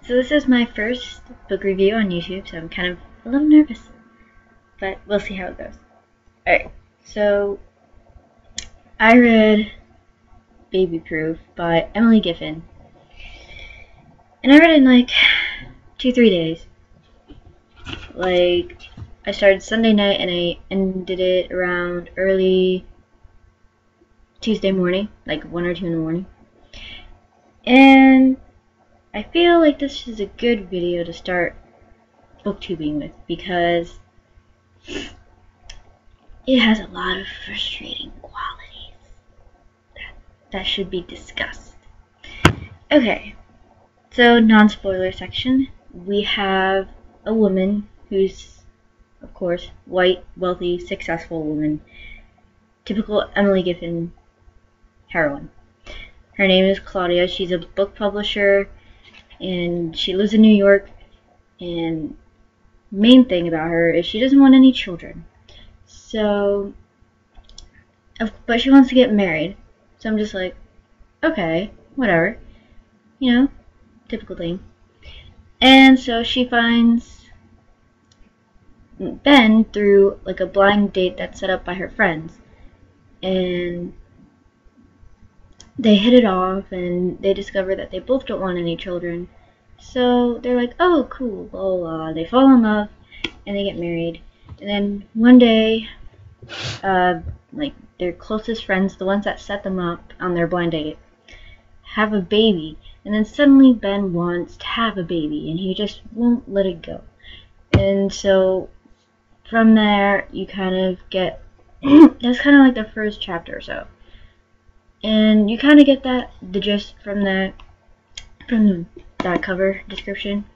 So this is my first book review on YouTube, so I'm kind of a little nervous, but we'll see how it goes. Alright, so I read Baby Proof by Emily Giffin, and I read it in like 2-3 days. Like, I started Sunday night and I ended it around early Tuesday morning, like 1 or 2 in the morning. And I feel like this is a good video to start booktubing with because it has a lot of frustrating qualities that should be discussed. Okay, so non-spoiler section. We have a woman who's, of course, white, wealthy, successful woman. Typical Emily Giffin heroine. Her name is Claudia. She's a book publisher and she lives in New York, and main thing about her is she doesn't want any children. So, but she wants to get married. So I'm just like, okay, whatever. You know, typical thing. And so she finds Ben through like a blind date that's set up by her friends. And they hit it off and they discover that they both don't want any children. So they're like, oh, cool, blah, blah, blah. They fall in love and they get married. And then one day, like their closest friends, the ones that set them up on their blind date, have a baby. And then suddenly Ben wants to have a baby and he just won't let it go. And so from there, you kind of get, that's kind of like the first chapter or so. And you kind of get the gist from that cover description.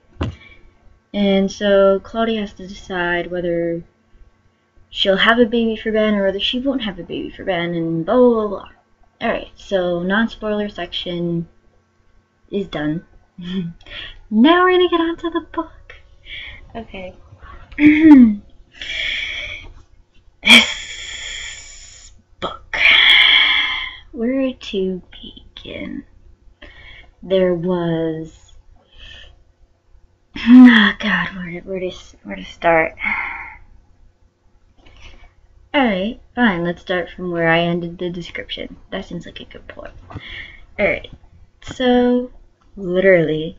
And so Claudia has to decide whether she'll have a baby for Ben or whether she won't have a baby for Ben, and blah blah blah blah. Alright, so non-spoiler section is done. Now we're gonna get on to the book. Okay. This book. Where to begin? There was, oh God, where to start? Alright, fine, let's start from where I ended the description. That seems like a good point. Alright, so, literally,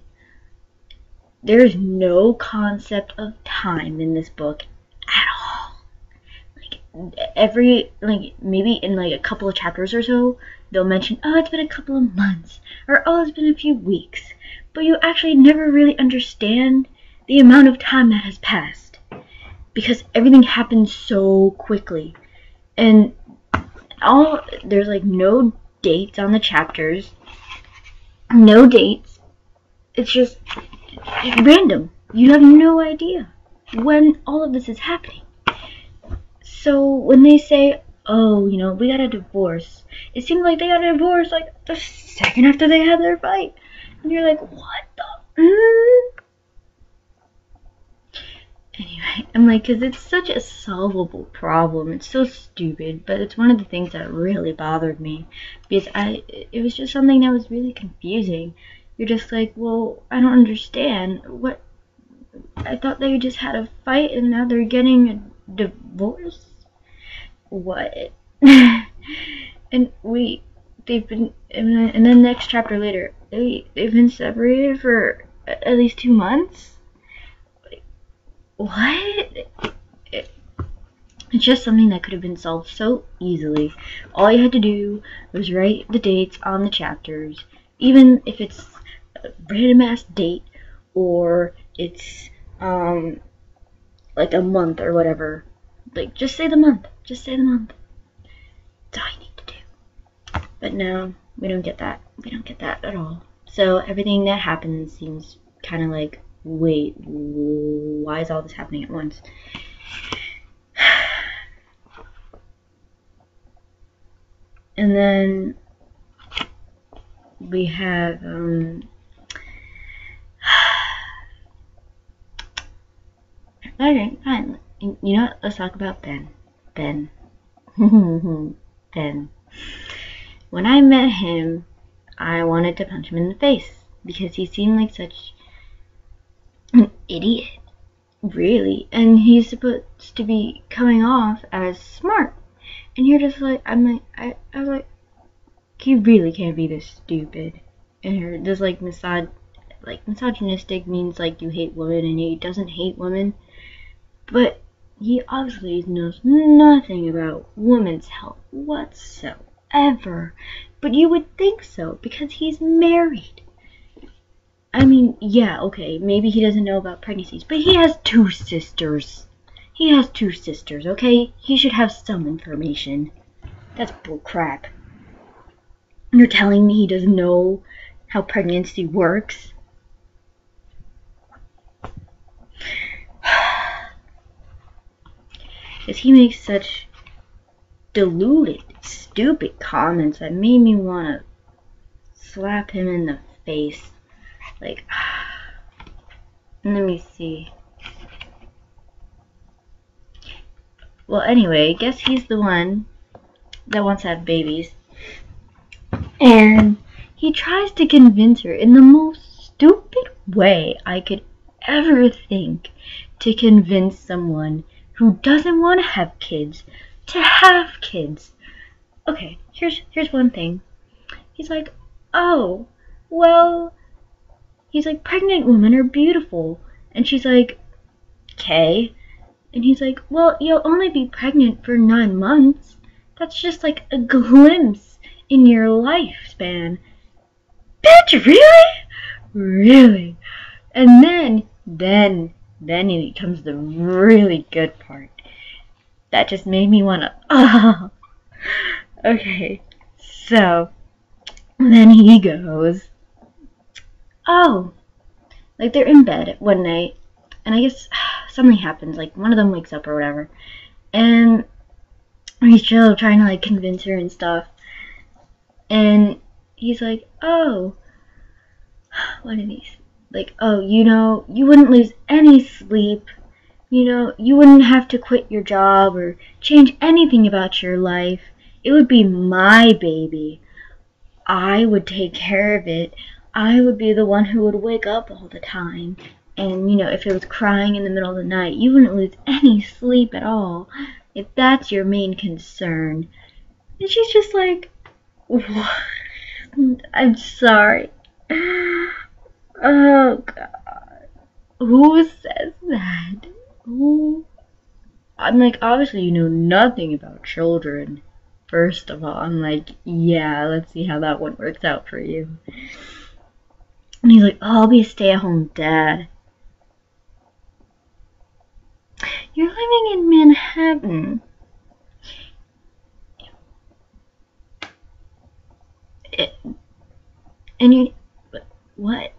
there's no concept of time in this book at all. Maybe in like a couple of chapters or so, they'll mention, oh, it's been a couple of months, or oh, it's been a few weeks, but you actually never really understand the amount of time that has passed, because everything happens so quickly, and there's like no dates on the chapters, no dates, it's just random. You have no idea when all of this is happening. So when they say, oh, you know, we got a divorce, it seemed like they got a divorce like the second after they had their fight. And you're like, what the? Anyway, I'm like, because it's such a solvable problem. It's so stupid, but it's one of the things that really bothered me. Because it was just something that was really confusing. You're just like, well, I don't understand. What? I thought they just had a fight and now they're getting a divorce? What? And they've been, and then next chapter later, they've been separated for at least 2 months? What? It's just something that could have been solved so easily. All you had to do was write the dates on the chapters, even if it's a random ass date or it's like a month or whatever. Like, just say the month. Just say the month. That's all you need to do. But no, we don't get that. We don't get that at all. So everything that happens seems kind of like, wait, why is all this happening at once? And then we have okay, fine. You know what? Let's talk about Ben. Ben. Ben. When I met him, I wanted to punch him in the face because he seemed like such An idiot. Really? And he's supposed to be coming off as smart. And you're just like, I was like, he really can't be this stupid. And you're just like, misogynistic means like you hate women, and he doesn't hate women. But he obviously knows nothing about women's health whatsoever. But you would think so, because he's married. I mean, yeah, okay, maybe he doesn't know about pregnancies, but he has 2 sisters. He has 2 sisters, okay? He should have some information. That's bullcrap. You're telling me he doesn't know how pregnancy works? Because he makes such deluded, stupid comments that made me want to slap him in the face. Like, let me see. Well, anyway, I guess he's the one that wants to have babies. And he tries to convince her in the most stupid way I could ever think to convince someone who doesn't want to have kids to have kids. Okay, here's one thing. He's like, oh, well, he's like, pregnant women are beautiful. And she's like, okay. And he's like, well, you'll only be pregnant for 9 months. That's just like a glimpse in your lifespan. Bitch, really? Really? And then it comes the really good part. That just made me wanna, Okay, so, then he goes, oh, like they're in bed one night, and I guess something happens, like one of them wakes up or whatever, and he's still trying to like convince her and stuff, and he's like, oh, what are these? Like, oh, you know, you wouldn't lose any sleep, you know, you wouldn't have to quit your job or change anything about your life. It would be my baby. I would take care of it. I would be the one who would wake up all the time. And, you know, if it was crying in the middle of the night, you wouldn't lose any sleep at all, if that's your main concern. And she's just like, what? I'm sorry. Oh, God. Who says that? Who? I'm like, obviously you know nothing about children. First of all, I'm like, yeah, let's see how that one works out for you. And he's like, oh, I'll be a stay-at-home dad. You're living in Manhattan. And you, what?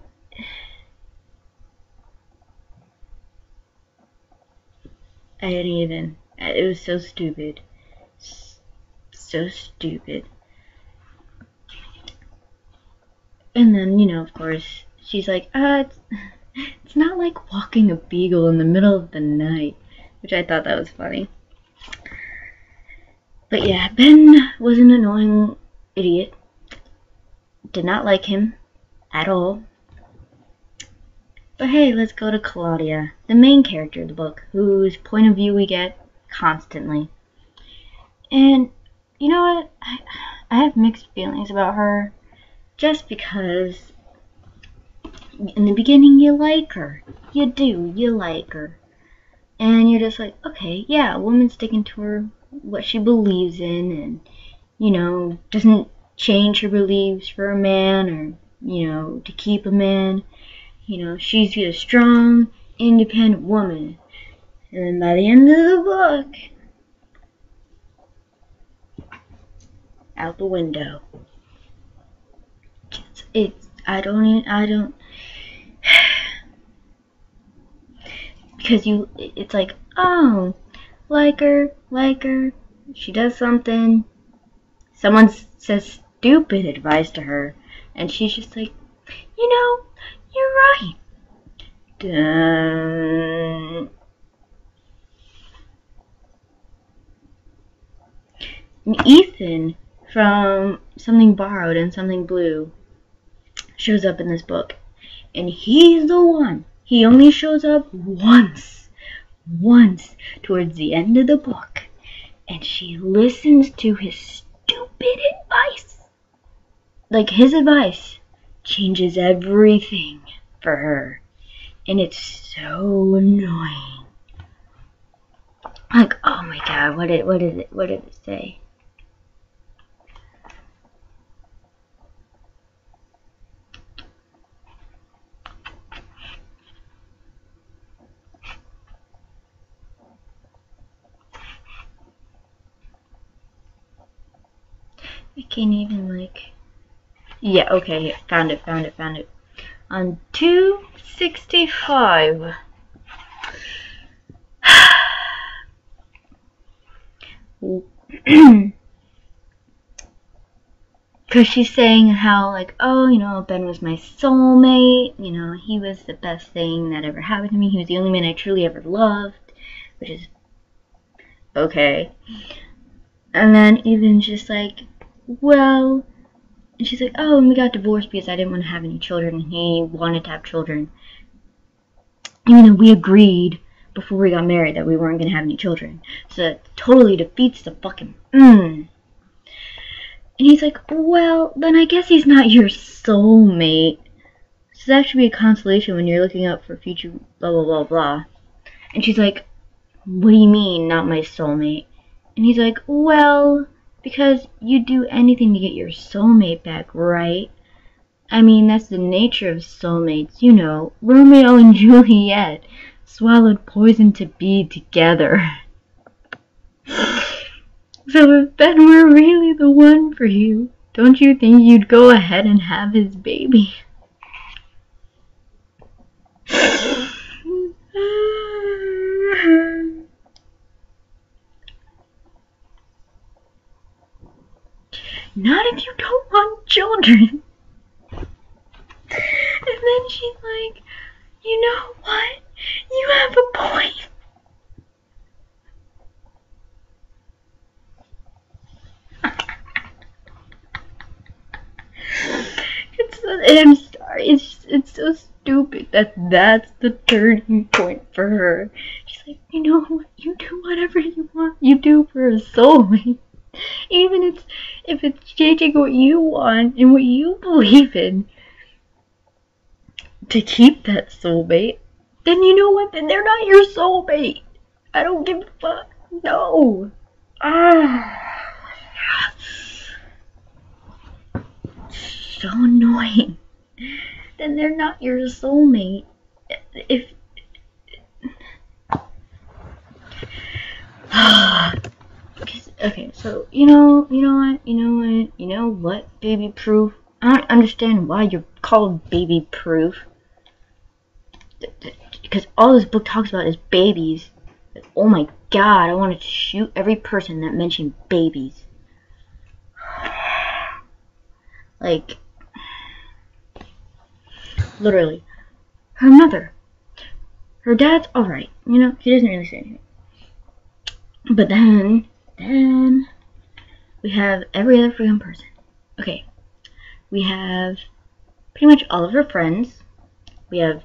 I didn't even, it was so stupid. So stupid. And then, you know, of course, she's like, it's not like walking a beagle in the middle of the night, which I thought that was funny. But yeah, Ben was an annoying idiot. Did not like him at all. But hey, let's go to Claudia, the main character of the book, whose point of view we get constantly. And you know what? I have mixed feelings about her, just because in the beginning you like her. You do, you like her. And you're just like, okay, yeah, a woman's sticking to her, what she believes in, and, you know, doesn't change her beliefs for a man, or, you know, to keep a man. You know, she's a strong, independent woman. And then by the end of the book, out the window. I don't, because it's like, oh, like her, she does something, someone says stupid advice to her, and she's just like, you know, you're right. Dun. And Ethan from Something Borrowed and Something Blue shows up in this book, and he's the one He only shows up once towards the end of the book, and she listens to his stupid advice. Like, his advice changes everything for her, and it's so annoying. Like, oh my god, what did it say? I can't even, like... Yeah, okay, found it. On 265. Because she's saying how, like, oh, you know, Ben was my soulmate. You know, he was the best thing that ever happened to me. He was the only man I truly ever loved. Which is... okay. And then even just like, well... And she's like, oh, and we got divorced because I didn't want to have any children, and he wanted to have children. Even though we agreed before we got married that we weren't going to have any children. So that totally defeats the fucking... And he's like, well, then I guess he's not your soulmate. So that should be a consolation when you're looking up for future blah, blah, blah, blah. And she's like, what do you mean, not my soulmate? And he's like, well... because you'd do anything to get your soulmate back, right? I mean, that's the nature of soulmates. You know, Romeo and Juliet swallowed poison to be together. So if Ben were really the one for you, don't you think you'd go ahead and have his baby? Not if you don't want children. And then she's like, you know what? You have a point. I'm sorry, it's so stupid that's the turning point for her. She's like, you know what? You do whatever you want. You do for a soulmate. Even if it's changing what you want and what you believe in to keep that soulmate, then you know what? Then they're not your soulmate. I don't give a fuck. No. So annoying. Then they're not your soulmate. If okay, so you know what, baby proof? I don't understand why you're called baby proof. Because all this book talks about is babies. Oh my god, I wanted to shoot every person that mentioned babies. Like, literally, her mother, her dad's alright. You know, he doesn't really say anything. But then we have every other freaking person. Okay, we have pretty much all of her friends. We have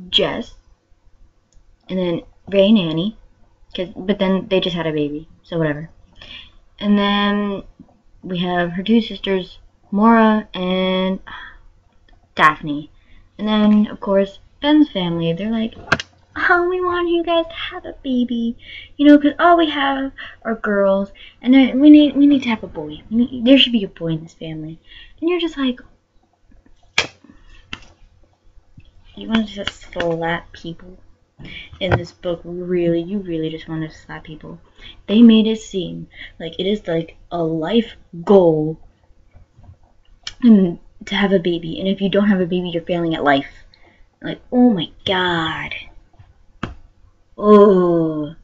Jess, and then Ray and Annie, but then they just had a baby, so whatever. And then we have her two sisters, Maura and Daphne. And then, of course, Ben's family. They're like, oh, we want you guys to have a baby, you know, because all we have are girls, and we need to have a boy. There should be a boy in this family. And you're just like, you want to just slap people in this book? Really, you really just want to slap people. They made it seem like it is like a life goal to have a baby, and if you don't have a baby, you're failing at life. Like, oh my god. Oh,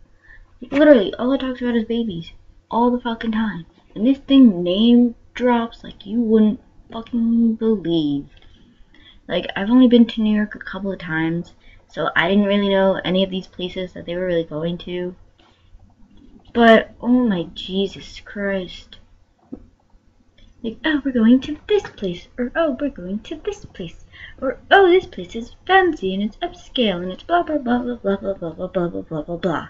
literally, all it talks about is babies, all the fucking time. And this thing name drops like you wouldn't fucking believe. Like, I've only been to New York a couple of times, so I didn't really know any of these places that they were really going to. But, oh my Jesus Christ. Like, oh, we're going to this place, or oh, we're going to this place, or oh, this place is fancy and it's upscale and it's blah blah blah blah blah blah blah blah blah blah blah blah blah.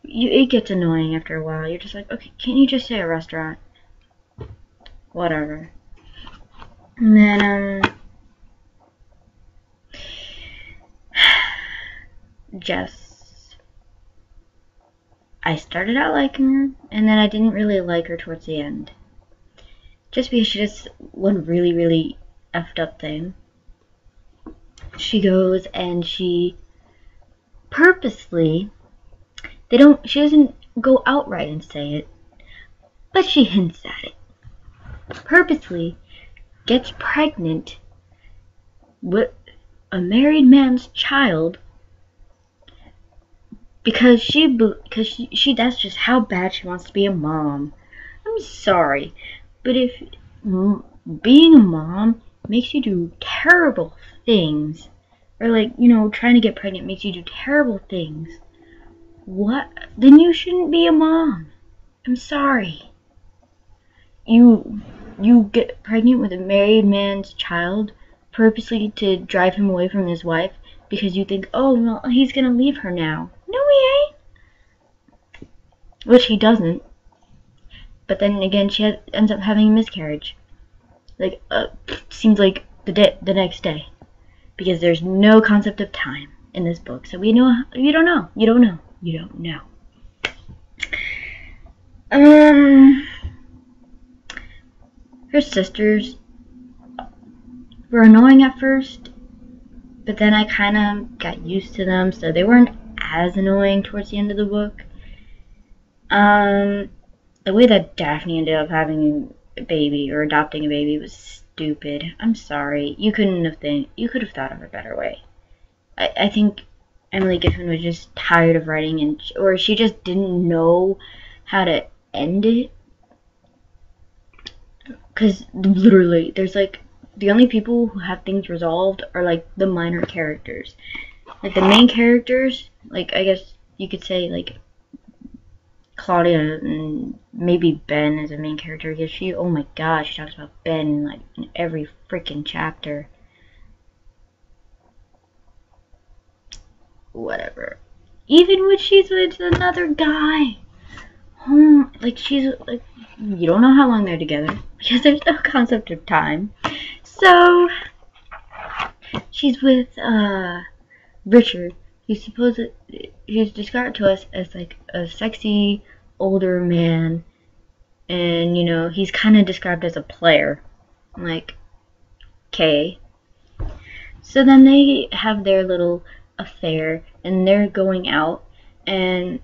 It gets annoying after a while. You're just like, okay, can't you just say a restaurant? Whatever. And then Jess. I started out liking her, and then I didn't really like her towards the end. Just because she does one really, really effed up thing. She goes and she purposely, she doesn't go outright and say it, but she hints at it. Purposely gets pregnant with a married man's child because she that's just how bad she wants to be a mom. I'm sorry, but if being a mom makes you do terrible things, or like, you know, trying to get pregnant makes you do terrible things, then you shouldn't be a mom. I'm sorry. You get pregnant with a married man's child purposely to drive him away from his wife because you think, oh, well, he's gonna leave her now. No, he ain't. Which he doesn't. But then again, she ends up having a miscarriage. Like, seems like the next day. Because there's no concept of time in this book. So you don't know. Her sisters were annoying at first, but then I kind of got used to them, so they weren't as annoying towards the end of the book. The way that Daphne ended up having a baby or adopting a baby was stupid. I'm sorry. You could have thought of a better way. I think Emily Giffin was just tired of writing, or she just didn't know how to end it. Because literally, there's like, the only people who have things resolved are like the minor characters. Like the main characters, like I guess you could say like Claudia and maybe Ben as a main character, because oh my gosh, she talks about Ben like in every freaking chapter. Whatever. Even when she's with another guy. Like she's like, you don't know how long they're together because there's no concept of time. So she's with Richard, who's described to us as like a sexy older man, and you know, he's kind of described as a player. Like, okay. So then they have their little affair, and they're going out, and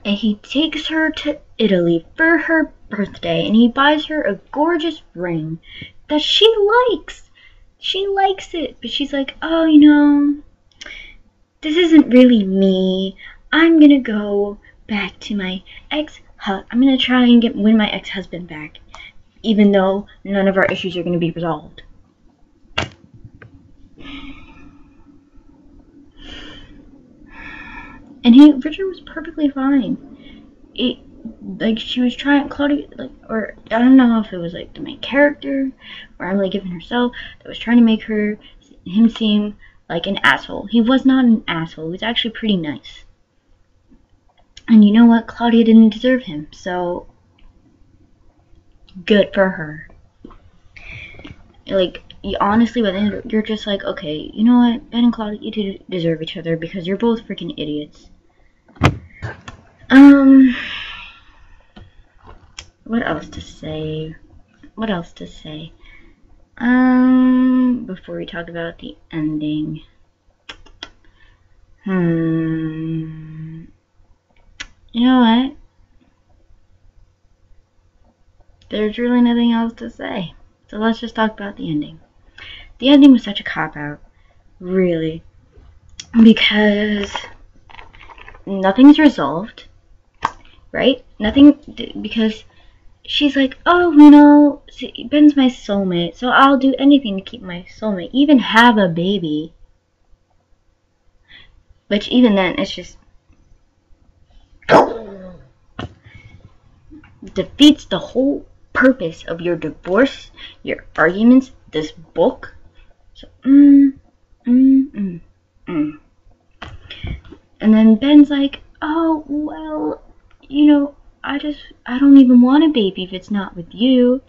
he takes her to Italy for her birthday, and he buys her a gorgeous ring that she likes. She likes it, but she's like, oh, you know, this isn't really me. I'm gonna go back to my I'm gonna try and win my ex-husband back, even though none of our issues are gonna be resolved. And Richard was perfectly fine. Like, she was trying, Claudia, like, or I don't know if it was like the main character or Emily Giffin herself that was trying to make him seem like an asshole. He was not an asshole. He was actually pretty nice. And you know what? Claudia didn't deserve him, so good for her. Like, honestly, by the end, you're just like, okay, you know what? Ben and Claudia, you two deserve each other because you're both freaking idiots. What else to say? Before we talk about the ending. You know what? There's really nothing else to say. So let's just talk about the ending. The ending was such a cop-out. Really. Because nothing's resolved. Right? Nothing, because she's like, oh, you know, Ben's my soulmate, so I'll do anything to keep my soulmate. Even have a baby. Which even then, it's just defeats the whole purpose of your divorce, your arguments, this book. So, And then Ben's like, oh, well, you know, I don't even want a baby if it's not with you.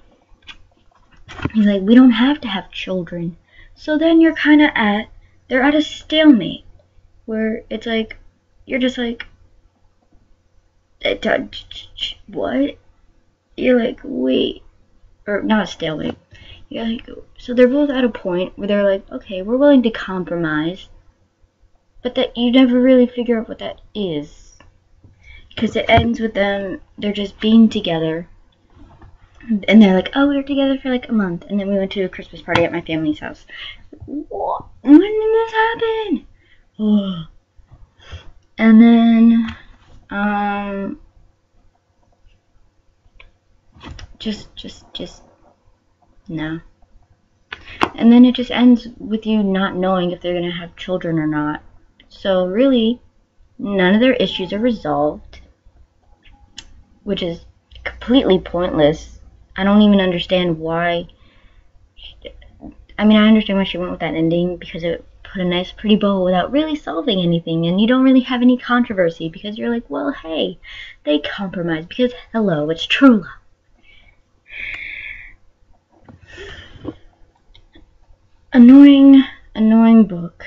He's like, we don't have to have children. So then you're kind of they're at a stalemate where it's like, you're just like, what? You're like, wait, or not a stalemate. You're like, so they're both at a point where they're like, okay, we're willing to compromise, but that you never really figure out what that is. Because it ends with them, they're just being together. And they're like, oh, we were together for like a month. And then we went to a Christmas party at my family's house. What? When did this happen? Oh. And then, just, no. And then it just ends with you not knowing if they're going to have children or not. So really, none of their issues are resolved, which is completely pointless. I don't even understand why. I mean, I understand why she went with that ending, because it put a nice pretty bow without really solving anything, and you don't really have any controversy, because you're like, well, hey, they compromised, because hello, it's true love. Annoying book.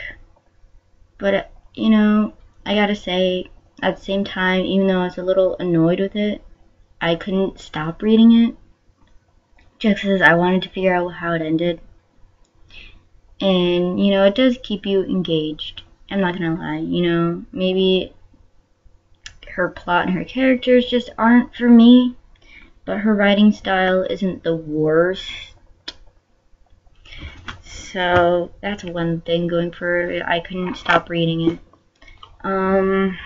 But, you know, I gotta say, at the same time, even though I was a little annoyed with it, I couldn't stop reading it, just because I wanted to figure out how it ended. And, you know, it does keep you engaged. I'm not gonna lie, you know, maybe her plot and her characters just aren't for me, but her writing style isn't the worst. So, that's one thing going for it. I couldn't stop reading it. I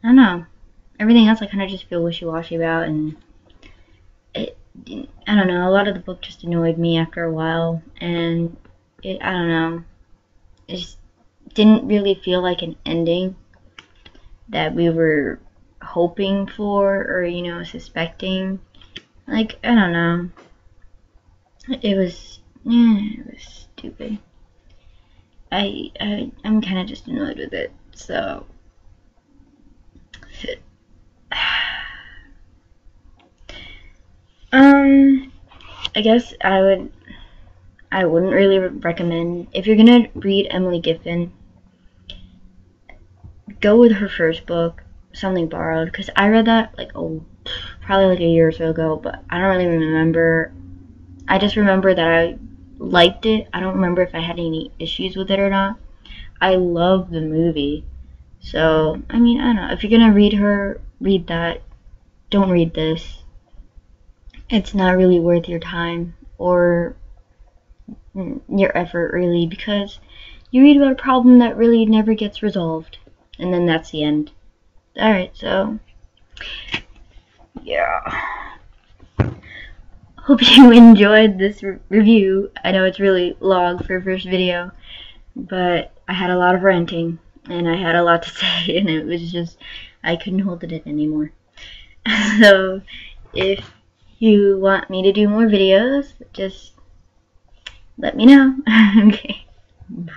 don't know. Everything else I kind of just feel wishy-washy about, and I don't know, a lot of the book just annoyed me after a while, and I don't know, it just didn't really feel like an ending that we were hoping for, or, you know, suspecting. Like, I don't know, it was stupid. I'm kind of just annoyed with it, so I guess I wouldn't really recommend, if you're gonna read Emily Giffin, go with her first book, Something Borrowed, because I read that like probably like a year or so ago, but I don't really remember. I just remember that I liked it. I don't remember if I had any issues with it or not. I love the movie, so I mean, I don't know, if you're gonna read that, don't read this. It's not really worth your time or your effort, really, because you read about a problem that really never gets resolved, and then that's the end. Alright, so yeah, hope you enjoyed this review. I know it's really long for a first video, but I had a lot of ranting and I had a lot to say, and it was just, I couldn't hold it in anymore. So if you want me to do more videos, just let me know. Okay, bye.